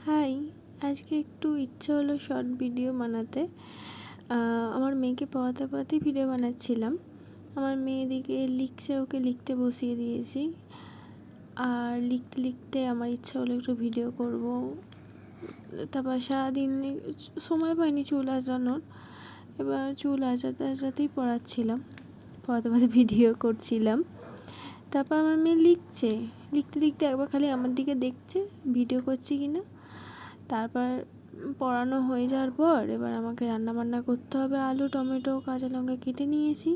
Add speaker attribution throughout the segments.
Speaker 1: High, আজকে একটু ইচ্ছে হলো শর্ট ভিডিও বানাতে। আমার মেয়েকে পড়াতে পড়াতেই ভিডিও বানাচ্ছিলাম। আমার মেয়ে এদিকে লিখছে, ওকে লিখতে বসিয়ে দিয়েছি। আর লিখতে লিখতে আমার ইচ্ছা হলো একটু ভিডিও করব। তারপর সারাদিন সময় পাইনি চুল আঁচানোর। এবার চুল আঁচাতেই পড়াতে পড়াতে ভিডিও করছিলাম। তারপর আমার মেয়ে লিখতে লিখতে একবার খালি আমার দিকে দেখছে ভিডিও করছি কিনা। তারপর পড়ানো হয়ে যাওয়ার পর এবার আমাকে রান্নাবান্না করতে হবে। আলু, টমেটো, কাঁচা লঙ্কা কেটে নিয়েছি।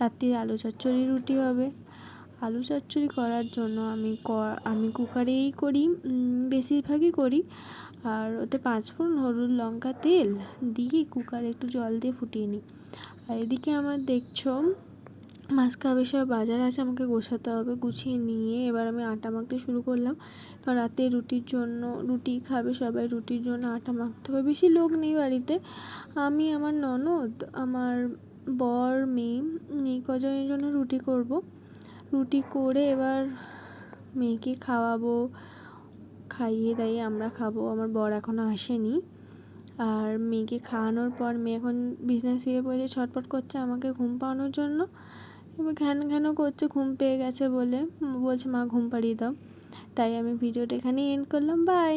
Speaker 1: রাত্রির আলু চচ্চড়ি, রুটি হবে। আলু চচ্চড়ি করার জন্য আমি কুকারেই করি, বেশিরভাগই করি। আর ওতে 5 ফোড়ন, হলুদ, লঙ্কা, তেল দিয়ে কুকারে একটু জল দিয়ে ফুটিয়ে নিই। আর এদিকে আমার দেখছো মাছ খাবে সব বাজার আছে, আমাকে গোছাতে হবে। গুছিয়ে নিয়ে এবার আমি আটা মাখতে শুরু করলাম। কারণ রাতে রুটি খাবে সবাই, রুটির জন্য আটা মাখতে হবে। বেশি লোক নেই বাড়িতে, আমি, আমার ননদ, আমার বর, মেয়ে, এই কজনের জন্য রুটি করব। রুটি করে এবার মেয়েকে খাওয়াবো, খাইয়ে দাইয়ে আমরা খাবো। আমার বর এখনও আসেনি। আর মেয়েকে খাওয়ানোর পর মেয়ে এখন বিছানায় শুয়ে পড়েছে, ছটফট করছে আমাকে ঘুম পাড়ানোর জন্য। এবার ঘ্যান করছে ঘুম পেয়ে গেছে বলে, বলছে মা ঘুম পাড়িয়ে দাও। তাই আমি ভিডিওটা এখানেই এন্ড করলাম। বাই।